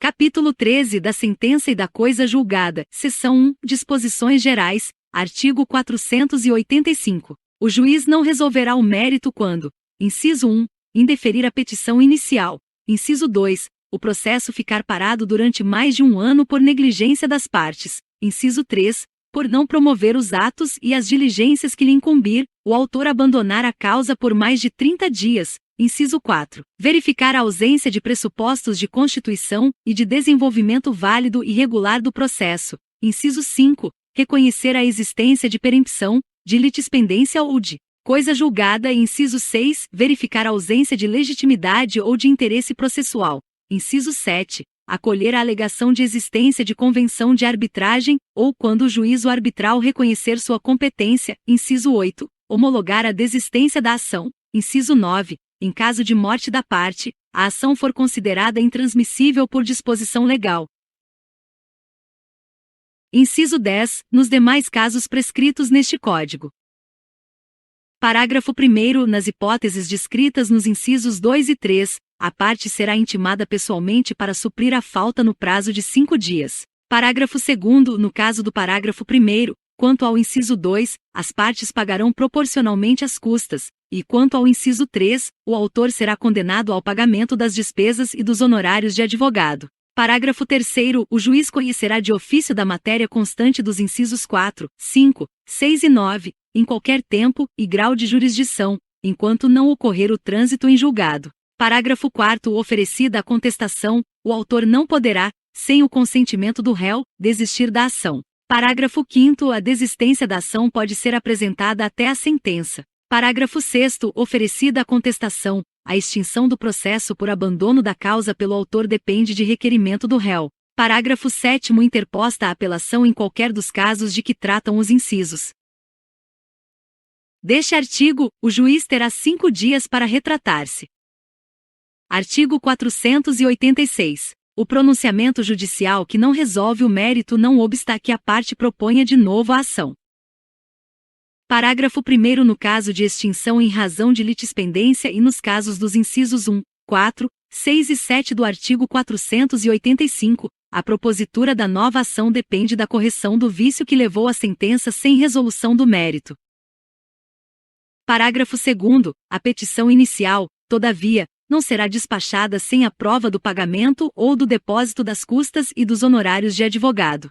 Capítulo 13 da Sentença e da Coisa Julgada, Seção 1, Disposições Gerais, artigo 485. O juiz não resolverá o mérito quando: inciso 1, indeferir a petição inicial. Inciso 2, o processo ficar parado durante mais de um ano por negligência das partes. Inciso 3, por não promover os atos e as diligências que lhe incumbir, o autor abandonar a causa por mais de 30 dias. Inciso 4. Verificar a ausência de pressupostos de constituição e de desenvolvimento válido e regular do processo. Inciso 5. Reconhecer a existência de perempção, de litispendência ou de coisa julgada. Inciso 6. Verificar a ausência de legitimidade ou de interesse processual. Inciso 7. Acolher a alegação de existência de convenção de arbitragem, ou quando o juízo arbitral reconhecer sua competência. Inciso 8. Homologar a desistência da ação. Inciso 9. Em caso de morte da parte, a ação for considerada intransmissível por disposição legal. Inciso 10. Nos demais casos prescritos neste Código. Parágrafo 1º. Nas hipóteses descritas nos incisos 2 e 3, a parte será intimada pessoalmente para suprir a falta no prazo de 5 dias. Parágrafo 2º. No caso do parágrafo 1º, quanto ao inciso 2, as partes pagarão proporcionalmente as custas, e quanto ao inciso 3, o autor será condenado ao pagamento das despesas e dos honorários de advogado. Parágrafo 3º. O juiz conhecerá de ofício da matéria constante dos incisos 4, 5, 6 e 9, em qualquer tempo e grau de jurisdição, enquanto não ocorrer o trânsito em julgado. Parágrafo 4º. Oferecida a contestação, o autor não poderá, sem o consentimento do réu, desistir da ação. Parágrafo 5º. A desistência da ação pode ser apresentada até a sentença. Parágrafo 6º. Oferecida a contestação, a extinção do processo por abandono da causa pelo autor depende de requerimento do réu. Parágrafo 7º. Interposta a apelação em qualquer dos casos de que tratam os incisos deste artigo, o juiz terá 5 dias para retratar-se. Artigo 486. O pronunciamento judicial que não resolve o mérito não obsta que a parte proponha de novo a ação. Parágrafo 1º. No caso de extinção em razão de litispendência e nos casos dos incisos 1, 4, 6 e 7 do artigo 485, a propositura da nova ação depende da correção do vício que levou à sentença sem resolução do mérito. Parágrafo 2º. A petição inicial, todavia, não será despachada sem a prova do pagamento ou do depósito das custas e dos honorários de advogado.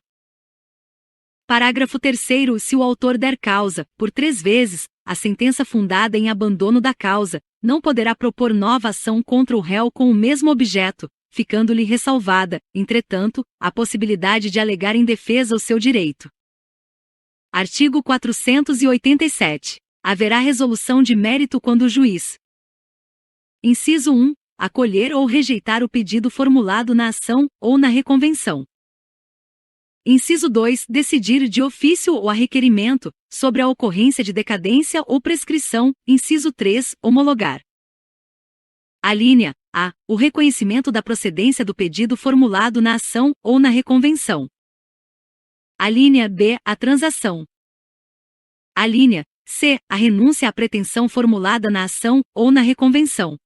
Parágrafo 3º. Se o autor der causa, por 3 vezes, a sentença fundada em abandono da causa, não poderá propor nova ação contra o réu com o mesmo objeto, ficando-lhe ressalvada, entretanto, a possibilidade de alegar em defesa o seu direito. Artigo 487. Haverá resolução de mérito quando o juiz: inciso 1. Acolher ou rejeitar o pedido formulado na ação ou na reconvenção. Inciso 2. Decidir de ofício ou a requerimento, sobre a ocorrência de decadência ou prescrição. Inciso 3. Homologar. Alínea A. O reconhecimento da procedência do pedido formulado na ação ou na reconvenção. Alínea B. A transação. Alínea C. A renúncia à pretensão formulada na ação ou na reconvenção.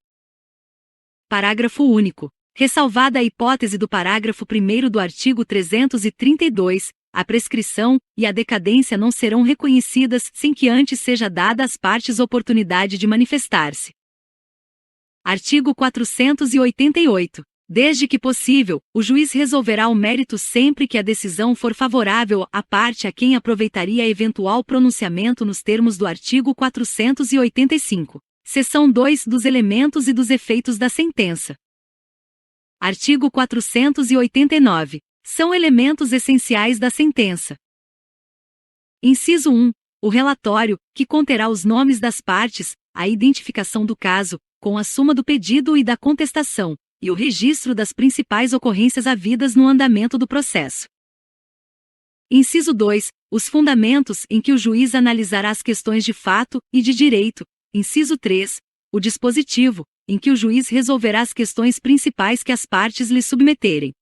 Parágrafo único. Ressalvada a hipótese do parágrafo 1º do artigo 332, a prescrição e a decadência não serão reconhecidas sem que antes seja dada às partes oportunidade de manifestar-se. Artigo 488. Desde que possível, o juiz resolverá o mérito sempre que a decisão for favorável à parte a quem aproveitaria eventual pronunciamento nos termos do artigo 485. Seção 2 dos elementos e dos efeitos da sentença. Artigo 489. São elementos essenciais da sentença. Inciso 1. O relatório, que conterá os nomes das partes, a identificação do caso, com a suma do pedido e da contestação, e o registro das principais ocorrências havidas no andamento do processo. Inciso 2. Os fundamentos em que o juiz analisará as questões de fato e de direito. Inciso 3. O dispositivo, em que o juiz resolverá as questões principais que as partes lhe submeterem.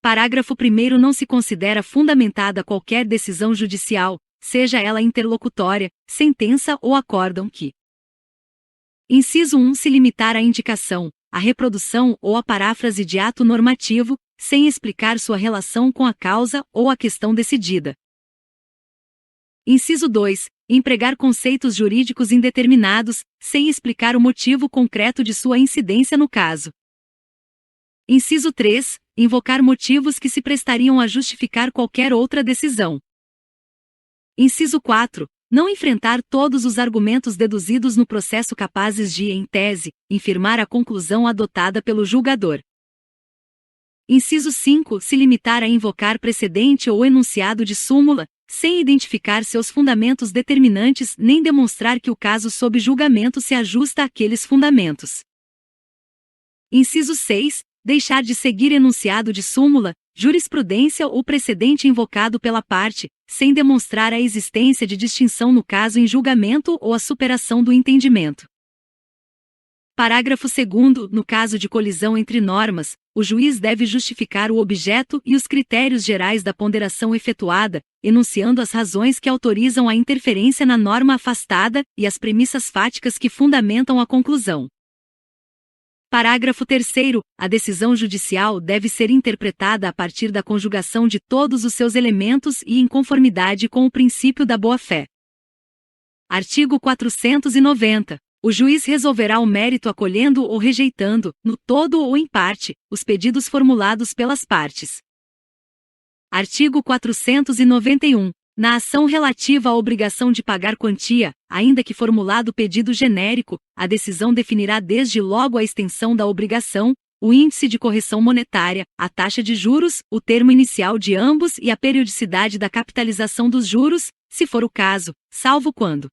Parágrafo 1º. Não se considera fundamentada qualquer decisão judicial, seja ela interlocutória, sentença ou acórdão que: inciso 1. Se limitar à indicação, a reprodução ou a paráfrase de ato normativo, sem explicar sua relação com a causa ou a questão decidida. Inciso 2. Empregar conceitos jurídicos indeterminados, sem explicar o motivo concreto de sua incidência no caso. Inciso 3. Invocar motivos que se prestariam a justificar qualquer outra decisão. Inciso 4. Não enfrentar todos os argumentos deduzidos no processo capazes de, em tese, infirmar a conclusão adotada pelo julgador. Inciso 5. Se limitar a invocar precedente ou enunciado de súmula, sem identificar seus fundamentos determinantes nem demonstrar que o caso sob julgamento se ajusta àqueles fundamentos. Inciso 6. Deixar de seguir enunciado de súmula, jurisprudência ou precedente invocado pela parte, sem demonstrar a existência de distinção no caso em julgamento ou a superação do entendimento. Parágrafo 2º. No caso de colisão entre normas, o juiz deve justificar o objeto e os critérios gerais da ponderação efetuada, enunciando as razões que autorizam a interferência na norma afastada e as premissas fáticas que fundamentam a conclusão. Parágrafo 3º. A decisão judicial deve ser interpretada a partir da conjugação de todos os seus elementos e em conformidade com o princípio da boa-fé. Artigo 490. O juiz resolverá o mérito acolhendo ou rejeitando, no todo ou em parte, os pedidos formulados pelas partes. Artigo 491. Na ação relativa à obrigação de pagar quantia, ainda que formulado pedido genérico, a decisão definirá desde logo a extensão da obrigação, o índice de correção monetária, a taxa de juros, o termo inicial de ambos e a periodicidade da capitalização dos juros, se for o caso, salvo quando.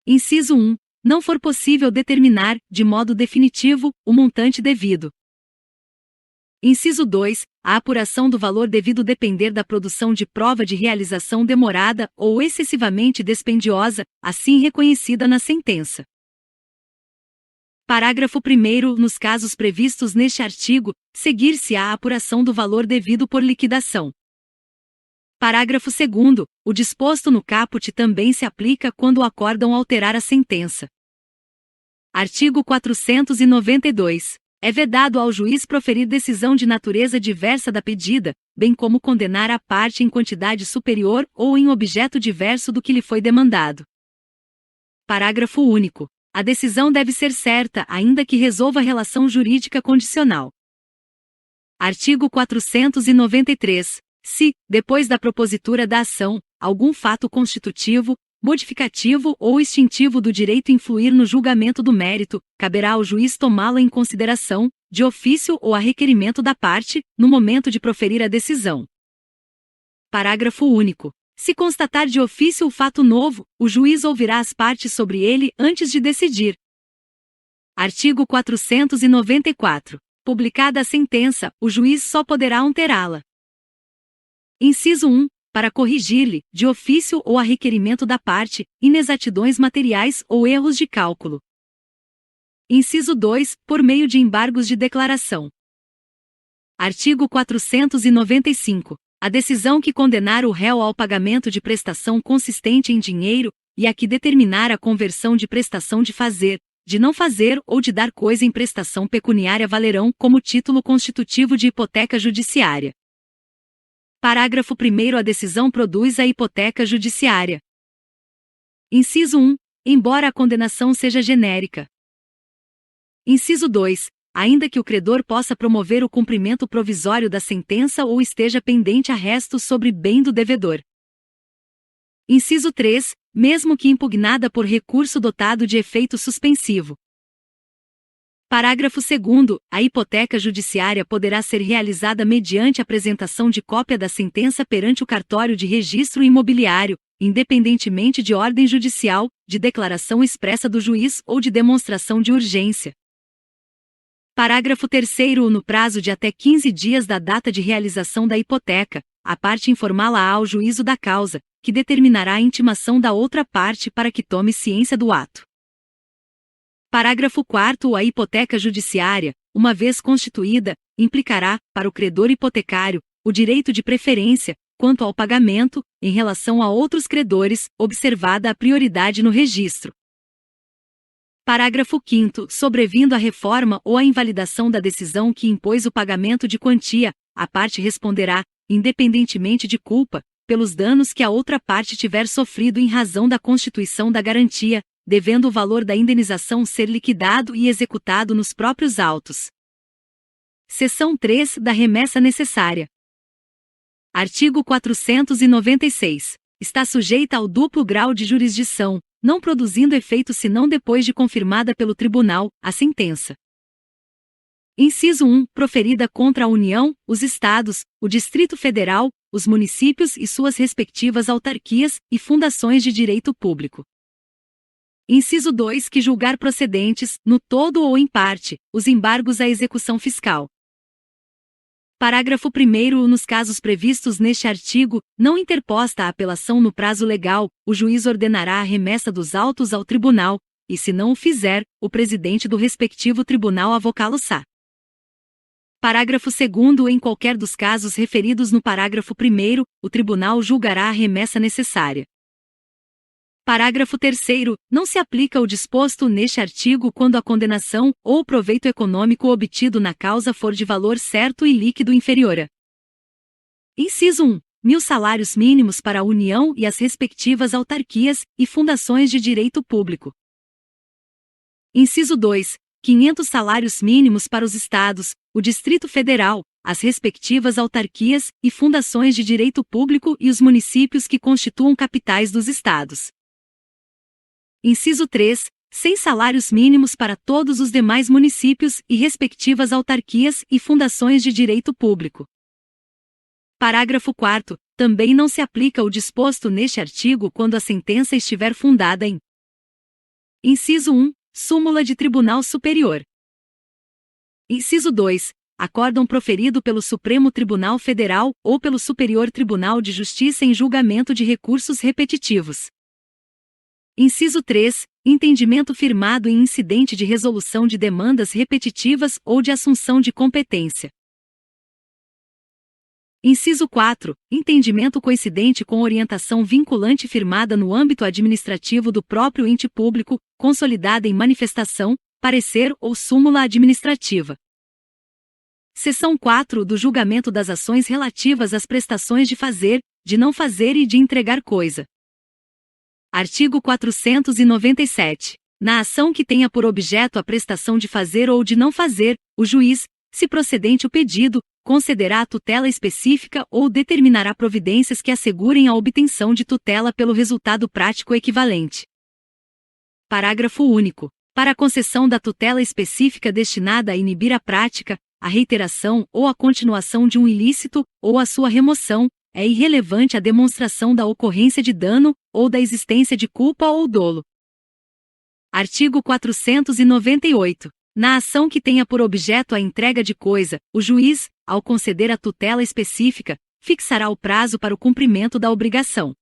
Inciso 1. Não for possível determinar, de modo definitivo, o montante devido. Inciso 2. A apuração do valor devido depender da produção de prova de realização demorada ou excessivamente dispendiosa, assim reconhecida na sentença. Parágrafo 1º. Nos casos previstos neste artigo, seguir-se-á a apuração do valor devido por liquidação. Parágrafo 2º. O disposto no caput também se aplica quando o acórdão alterar a sentença. Artigo 492. É vedado ao juiz proferir decisão de natureza diversa da pedida, bem como condenar a parte em quantidade superior ou em objeto diverso do que lhe foi demandado. Parágrafo único. A decisão deve ser certa, ainda que resolva a relação jurídica condicional. Artigo 493. Se, depois da propositura da ação, algum fato constitutivo, modificativo ou extintivo do direito influir no julgamento do mérito, caberá ao juiz tomá-lo em consideração, de ofício ou a requerimento da parte, no momento de proferir a decisão. Parágrafo único. Se constatar de ofício o fato novo, o juiz ouvirá as partes sobre ele antes de decidir. Artigo 494. Publicada a sentença, o juiz só poderá alterá-la. Inciso 1. Para corrigir-lhe, de ofício ou a requerimento da parte, inexatidões materiais ou erros de cálculo. Inciso 2. Por meio de embargos de declaração. Artigo 495. A decisão que condenar o réu ao pagamento de prestação consistente em dinheiro, e a que determinar a conversão de prestação de fazer, de não fazer ou de dar coisa em prestação pecuniária valerão como título constitutivo de hipoteca judiciária. Parágrafo 1º. A decisão produz a hipoteca judiciária. Inciso 1. Embora a condenação seja genérica. Inciso 2. Ainda que o credor possa promover o cumprimento provisório da sentença ou esteja pendente arresto sobre bem do devedor. Inciso 3. Mesmo que impugnada por recurso dotado de efeito suspensivo. Parágrafo 2º. A hipoteca judiciária poderá ser realizada mediante apresentação de cópia da sentença perante o cartório de registro imobiliário, independentemente de ordem judicial, de declaração expressa do juiz ou de demonstração de urgência. Parágrafo 3º. No prazo de até 15 dias da data de realização da hipoteca, a parte informá-la ao juízo da causa, que determinará a intimação da outra parte para que tome ciência do ato. Parágrafo 4º. A hipoteca judiciária, uma vez constituída, implicará, para o credor hipotecário, o direito de preferência, quanto ao pagamento, em relação a outros credores, observada a prioridade no registro. Parágrafo 5º. Sobrevindo a reforma ou a invalidação da decisão que impôs o pagamento de quantia, a parte responderá, independentemente de culpa, pelos danos que a outra parte tiver sofrido em razão da constituição da garantia, devendo o valor da indenização ser liquidado e executado nos próprios autos. Seção 3 da remessa necessária. Artigo 496. Está sujeita ao duplo grau de jurisdição, não produzindo efeito senão depois de confirmada pelo tribunal, a sentença. Inciso 1. Proferida contra a União, os Estados, o Distrito Federal, os municípios e suas respectivas autarquias e fundações de direito público. Inciso 2. Que julgar procedentes, no todo ou em parte, os embargos à execução fiscal. Parágrafo 1º. Nos casos previstos neste artigo, não interposta a apelação no prazo legal, o juiz ordenará a remessa dos autos ao tribunal, e se não o fizer, o presidente do respectivo tribunal avocá-lo-á. Parágrafo 2º. Em qualquer dos casos referidos no parágrafo 1º, o tribunal julgará a remessa necessária. Parágrafo 3º. Não se aplica o disposto neste artigo quando a condenação ou o proveito econômico obtido na causa for de valor certo e líquido inferior a: Inciso 1. 1.000 salários mínimos para a União e as respectivas autarquias e fundações de direito público. Inciso 2. 500 salários mínimos para os Estados, o Distrito Federal, as respectivas autarquias e fundações de direito público e os municípios que constituam capitais dos Estados. Inciso 3. 100 salários mínimos para todos os demais municípios e respectivas autarquias e fundações de direito público. Parágrafo 4º. Também não se aplica o disposto neste artigo quando a sentença estiver fundada em: Inciso 1. Súmula de Tribunal Superior. Inciso 2. Acórdão proferido pelo Supremo Tribunal Federal ou pelo Superior Tribunal de Justiça em julgamento de recursos repetitivos. Inciso 3. Entendimento firmado em incidente de resolução de demandas repetitivas ou de assunção de competência. Inciso 4. Entendimento coincidente com orientação vinculante firmada no âmbito administrativo do próprio ente público, consolidada em manifestação, parecer ou súmula administrativa. Seção 4 do julgamento das ações relativas às prestações de fazer, de não fazer e de entregar coisa. Artigo 497. Na ação que tenha por objeto a prestação de fazer ou de não fazer, o juiz, se procedente o pedido, concederá a tutela específica ou determinará providências que assegurem a obtenção de tutela pelo resultado prático equivalente. Parágrafo único. Para a concessão da tutela específica destinada a inibir a prática, a reiteração ou a continuação de um ilícito, ou a sua remoção, é irrelevante a demonstração da ocorrência de dano, ou da existência de culpa ou dolo. Artigo 498. Na ação que tenha por objeto a entrega de coisa, o juiz, ao conceder a tutela específica, fixará o prazo para o cumprimento da obrigação.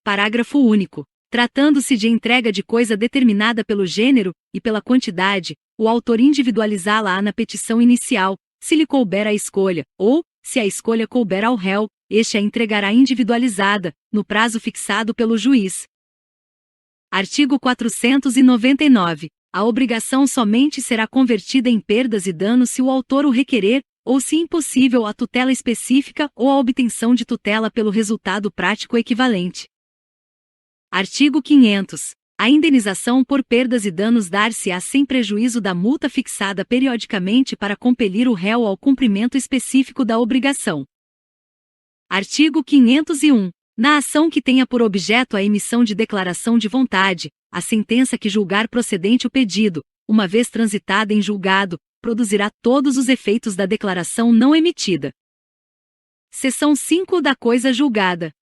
Parágrafo único. Tratando-se de entrega de coisa determinada pelo gênero, e pela quantidade, o autor individualizá-la-á na petição inicial, se lhe couber a escolha, ou, se a escolha couber ao réu, este a entregará individualizada, no prazo fixado pelo juiz. Artigo 499. A obrigação somente será convertida em perdas e danos se o autor o requerer, ou se impossível a tutela específica ou a obtenção de tutela pelo resultado prático equivalente. Artigo 500. A indenização por perdas e danos dar-se-á sem prejuízo da multa fixada periodicamente para compelir o réu ao cumprimento específico da obrigação. Artigo 501. Na ação que tenha por objeto a emissão de declaração de vontade, a sentença que julgar procedente o pedido, uma vez transitada em julgado, produzirá todos os efeitos da declaração não emitida. Seção 5 da coisa julgada.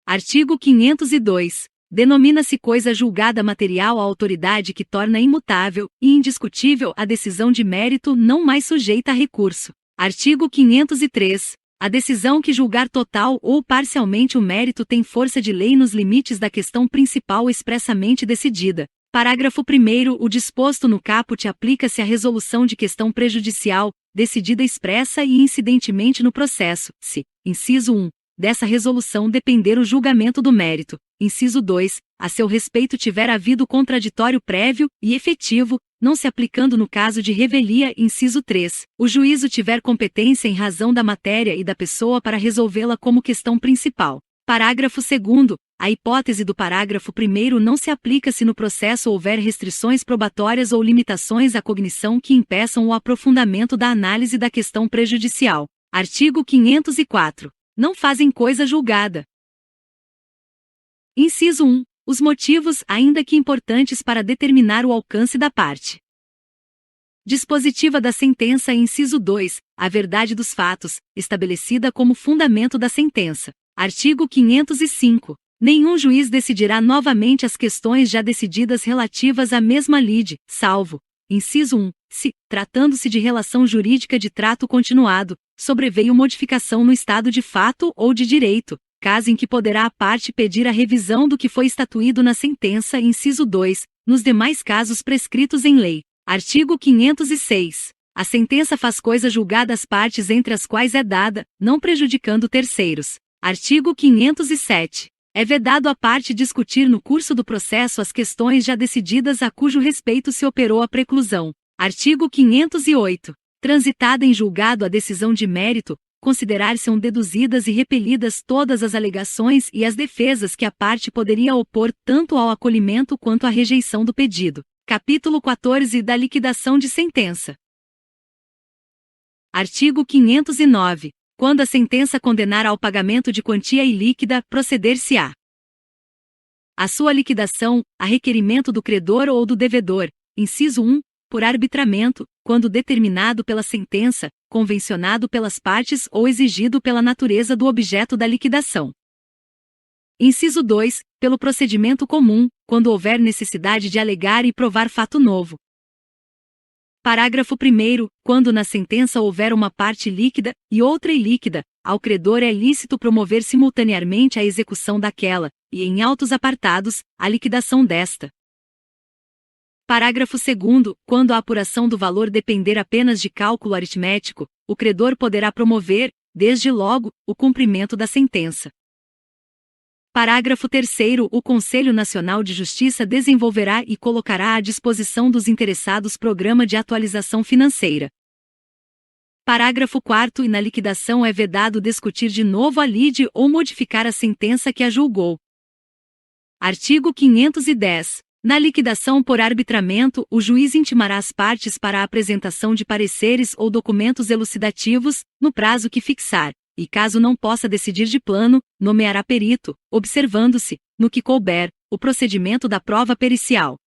Artigo 502. Denomina-se coisa julgada material a autoridade que torna imutável e indiscutível a decisão de mérito não mais sujeita a recurso. Artigo 503. A decisão que julgar total ou parcialmente o mérito tem força de lei nos limites da questão principal expressamente decidida. Parágrafo 1º. O disposto no caput aplica-se à resolução de questão prejudicial, decidida expressa e incidentemente no processo, se, inciso 1, dessa resolução depender o julgamento do mérito, inciso 2, a seu respeito tiver havido contraditório prévio e efetivo, não se aplicando no caso de revelia, inciso 3, o juízo tiver competência em razão da matéria e da pessoa para resolvê-la como questão principal. Parágrafo 2º. A hipótese do parágrafo 1º não se aplica se no processo houver restrições probatórias ou limitações à cognição que impeçam o aprofundamento da análise da questão prejudicial. Artigo 504. Não fazem coisa julgada. Inciso 1. Os motivos, ainda que importantes para determinar o alcance da parte dispositiva da sentença. Inciso 2. A verdade dos fatos, estabelecida como fundamento da sentença. Artigo 505. Nenhum juiz decidirá novamente as questões já decididas relativas à mesma lide, salvo, inciso 1, se, tratando-se de relação jurídica de trato continuado, sobreveio modificação no estado de fato ou de direito, caso em que poderá a parte pedir a revisão do que foi estatuído na sentença. Inciso 2, nos demais casos prescritos em lei. Artigo 506. A sentença faz coisa julgada às partes entre as quais é dada, não prejudicando terceiros. Artigo 507. É vedado à parte discutir no curso do processo as questões já decididas a cujo respeito se operou a preclusão. Artigo 508. Transitada em julgado a decisão de mérito, considerar-se-ão deduzidas e repelidas todas as alegações e as defesas que a parte poderia opor tanto ao acolhimento quanto à rejeição do pedido. Capítulo 14 da liquidação de sentença. Artigo 509. Quando a sentença condenar ao pagamento de quantia ilíquida, proceder-se-á a sua liquidação, a requerimento do credor ou do devedor, inciso 1, por arbitramento, quando determinado pela sentença, convencionado pelas partes ou exigido pela natureza do objeto da liquidação. Inciso 2, pelo procedimento comum, quando houver necessidade de alegar e provar fato novo. Parágrafo 1º. Quando na sentença houver uma parte líquida e outra ilíquida, ao credor é lícito promover simultaneamente a execução daquela, e em autos apartados, a liquidação desta. Parágrafo 2º. Quando a apuração do valor depender apenas de cálculo aritmético, o credor poderá promover, desde logo, o cumprimento da sentença. Parágrafo 3º. O Conselho Nacional de Justiça desenvolverá e colocará à disposição dos interessados programa de atualização financeira. Parágrafo 4º. E na liquidação é vedado discutir de novo a lide ou modificar a sentença que a julgou. Artigo 510. Na liquidação por arbitramento, o juiz intimará as partes para a apresentação de pareceres ou documentos elucidativos, no prazo que fixar. E caso não possa decidir de plano, nomeará perito, observando-se, no que couber, o procedimento da prova pericial.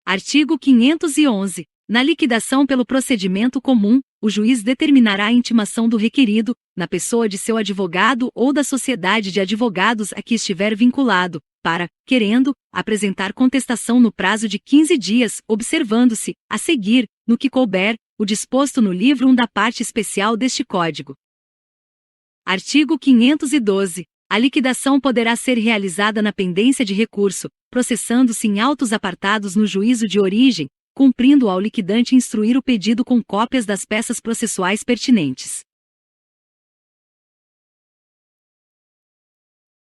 Artigo 511. Na liquidação pelo procedimento comum, o juiz determinará a intimação do requerido, na pessoa de seu advogado ou da sociedade de advogados a que estiver vinculado, para, querendo, apresentar contestação no prazo de 15 dias, observando-se, a seguir, no que couber, o disposto no livro 1 da parte especial deste Código. Artigo 512. A liquidação poderá ser realizada na pendência de recurso, processando-se em autos apartados no juízo de origem, cumprindo ao liquidante instruir o pedido com cópias das peças processuais pertinentes.